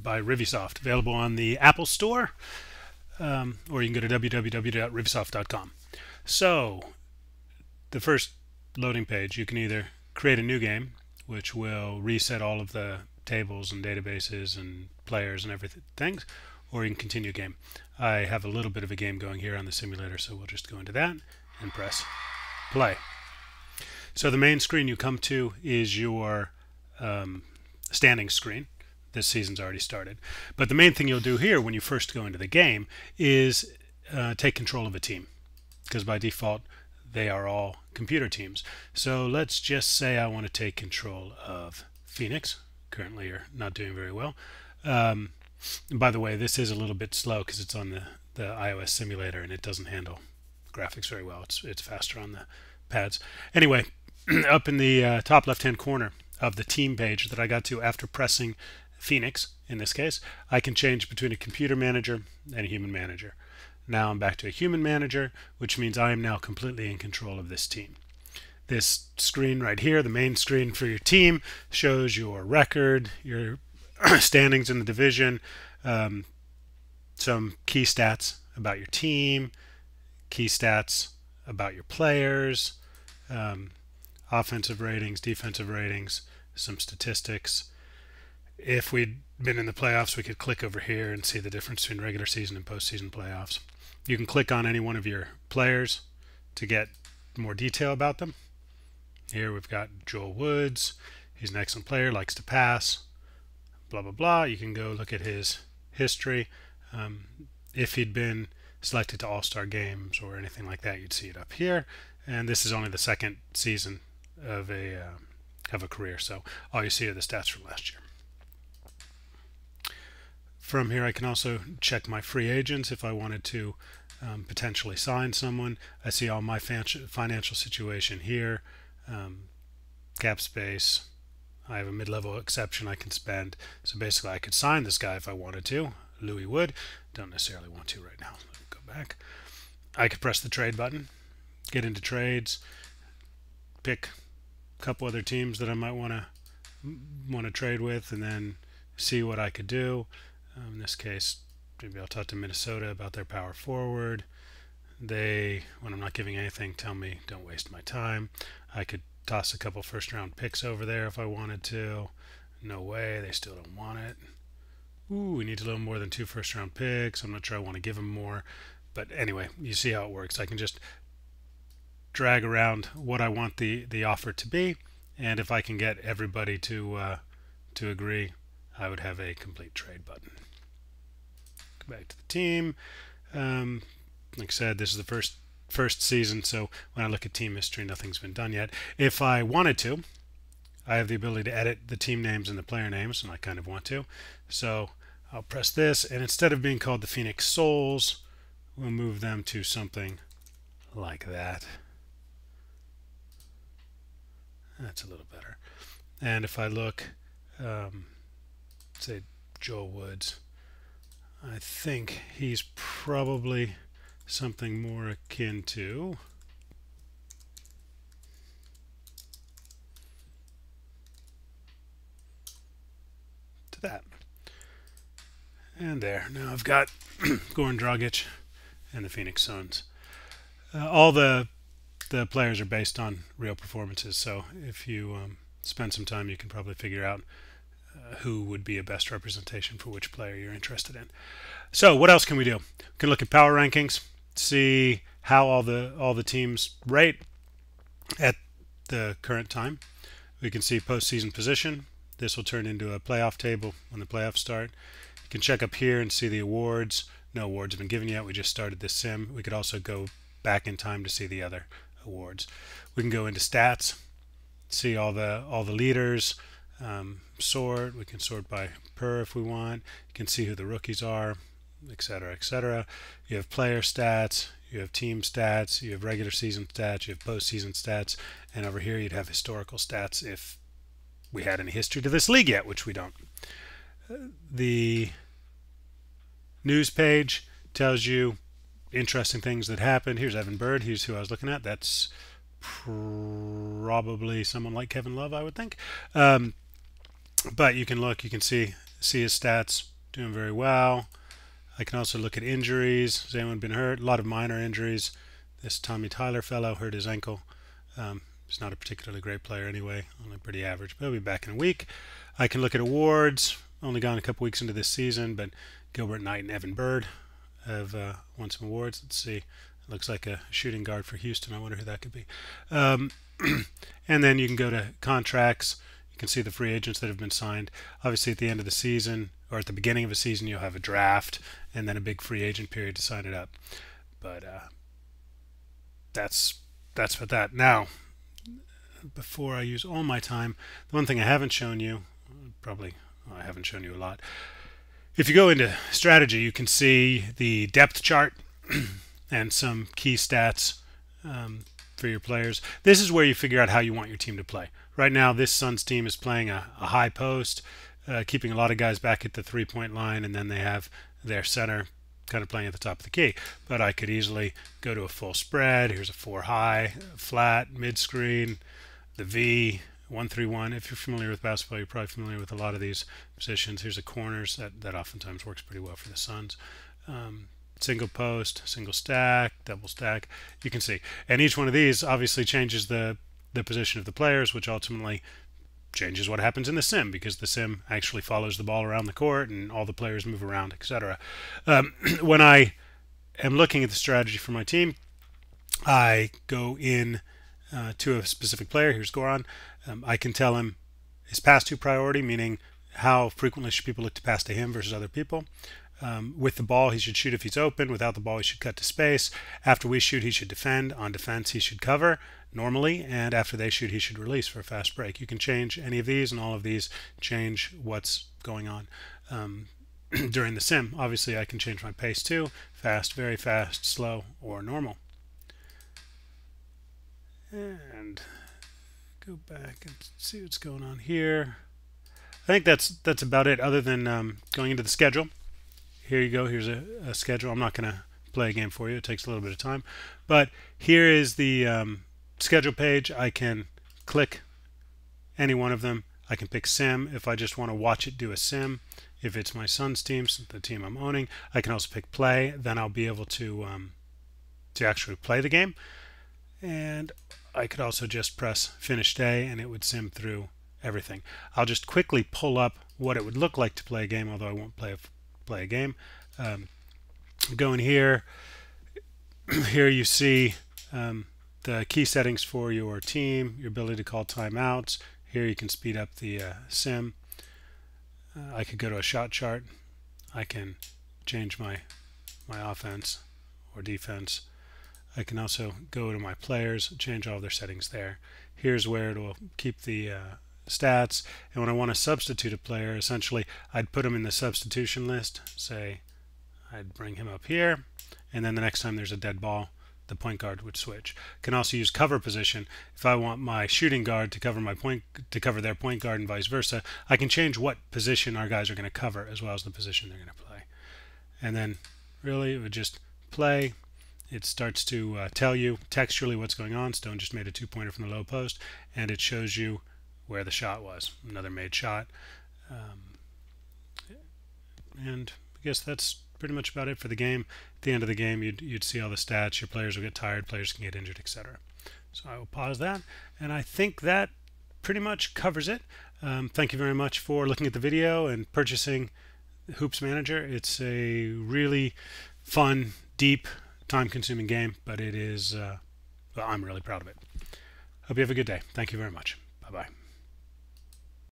by RiviSoft, available on the Apple Store, or you can go to www.rivisoft.com. So, the first loading page, you can either create a new game, which will reset all of the tables and databases and players and everything, or you can continue game. I have a little bit of a game going here on the simulator, so we'll just go into that and press play. So the main screen you come to is your standings screen. This season's already started. But the main thing you'll do here when you first go into the game is take control of a team, because by default they are all computer teams. So let's just say I want to take control of Phoenix. Currently you're not doing very well. And by the way, this is a little bit slow because it's on the iOS simulator and it doesn't handle graphics very well. It's faster on the pads. Anyway, up in the top left hand corner of the team page that I got to after pressing Phoenix, in this case, I can change between a computer manager and a human manager. Now I'm back to a human manager, which means I am now completely in control of this team. This screen right here, the main screen for your team, shows your record, your standings in the division, some key stats about your team, key stats about your players, offensive ratings, defensive ratings, some statistics. If we'd been in the playoffs, we could click over here and see the difference between regular season and postseason playoffs. You can click on any one of your players to get more detail about them. Here we've got Joel Woods. He's an excellent player, likes to pass, blah, blah, blah. You can go look at his history. If he'd been selected to all-star games or anything like that, you'd see it up here. And this is only the second season of a career, so all you see are the stats from last year. From here I can also check my free agents if I wanted to potentially sign someone. I see all my financial situation here, cap space. I have a mid-level exception I can spend, so basically I could sign this guy if I wanted to. Louis Wood. Don't necessarily want to right now. Let me go back. I could press the trade button, get into trades, pick a couple other teams that I might want to trade with, and then see what I could do. In this case, maybe I'll talk to Minnesota about their power forward. They, when I'm not giving anything, tell me don't waste my time. I could toss a couple first-round picks over there if I wanted to. No way, they still don't want it. Ooh, we need a little more than 2 first-round picks. I'm not sure I want to give them more. But anyway, you see how it works. I can just drag around what I want the offer to be, and if I can get everybody to agree, I would have a complete trade button. Go back to the team. Like I said, this is the first season, so when I look at team history, nothing's been done yet. If I wanted to, I have the ability to edit the team names and the player names, and I kind of want to. So I'll press this, and instead of being called the Phoenix Souls, we'll move them to something like that. That's a little better. And if I look, say Joel Woods, I think he's probably something more akin to that. And there. Now I've got Goran Dragic and the Phoenix Suns. All the players are based on real performances, so if you spend some time, you can probably figure out who would be a best representation for which player you're interested in. So what else can we do? We can look at power rankings, see how all the teams rate at the current time. We can see postseason position. This will turn into a playoff table when the playoffs start. You can check up here and see the awards. No awards have been given yet. We just started this sim. We could also go back in time to see the other awards. We can go into stats, see all the leaders, sort. We can sort by per if we want. You can see who the rookies are, etc., etc. You have player stats, you have team stats, you have regular season stats, you have postseason stats, and over here you'd have historical stats if we had any history to this league yet, which we don't. The news page tells you interesting things that happened. Here's Evan Bird. Here's who I was looking at. That's probably someone like Kevin Love, I would think. But you can look, you can see see his stats, doing very well. I can also look at injuries. Has anyone been hurt? A lot of minor injuries. This Tommy Tyler fellow hurt his ankle. He's not a particularly great player anyway, only pretty average, but he'll be back in a week. I can look at awards. Only gone a couple weeks into this season, but Gilbert Knight and Evan Bird have won some awards. Let's see. Looks like a shooting guard for Houston. I wonder who that could be. And then you can go to contracts. You can see the free agents that have been signed. Obviously, at the end of the season or at the beginning of a season, you'll have a draft and then a big free agent period to sign it up. But that's what that. Now, before I use all my time, the one thing I haven't shown you, probably I haven't shown you a lot. If you go into strategy, you can see the depth chart and some key stats for your players. This is where you figure out how you want your team to play. Right now, this Suns team is playing a high post, keeping a lot of guys back at the three-point line, and then they have their center kind of playing at the top of the key. But I could easily go to a full spread. Here's a 4 high, flat, mid-screen, the V, 1-3-1. If you're familiar with basketball, you're probably familiar with a lot of these positions. Here's the corners. That oftentimes works pretty well for the Suns. Single post, single stack, double stack. You can see. And each one of these obviously changes the position of the players, which ultimately changes what happens in the sim, because the sim actually follows the ball around the court and all the players move around, etc. When I am looking at the strategy for my team, I go in to a specific player. Here's Goran. I can tell him his pass to priority, meaning how frequently should people look to pass to him versus other people. With the ball, he should shoot if he's open. Without the ball, he should cut to space. After we shoot, he should defend. On defense, he should cover normally. And after they shoot, he should release for a fast break. You can change any of these, and all of these change what's going on during the sim. Obviously, I can change my pace too. Fast, very fast, slow, or normal. And go back and see what's going on here. I think that's about it, other than going into the schedule. Here you go. Here's a schedule. I'm not going to play a game for you. It takes a little bit of time. But here is the schedule page. I can click any one of them. I can pick sim if I just want to watch it do a sim. If it's my son's team, the team I'm owning, I can also pick play. Then I'll be able to actually play the game. And I could also just press finish day, and it would sim through everything. I'll just quickly pull up what it would look like to play a game, although I won't play a game. Go in here. Here you see the key settings for your team, your ability to call timeouts. Here you can speed up the sim. I could go to a shot chart. I can change my offense or defense. I can also go to my players, change all their settings there. Here's where it will keep the stats. And when I want to substitute a player, essentially I'd put him in the substitution list. Say I'd bring him up here, and then the next time there's a dead ball, the point guard would switch. Can also use cover position. If I want my shooting guard to cover their point guard and vice versa, I can change what position our guys are going to cover as well as the position they're going to play. And then really it would just play. It starts to tell you textually what's going on. Stone just made a 2-pointer from the low post, and it shows you where the shot was. Another made shot. And I guess that's pretty much about it for the game. At the end of the game, you'd see all the stats. Your players will get tired, players can get injured, etc. So I will pause that, and I think that pretty much covers it. Thank you very much for looking at the video and purchasing Hoops Manager. It's a really fun, deep, time-consuming game, but it is, well, I'm really proud of it. Hope you have a good day. Thank you very much. Bye-bye.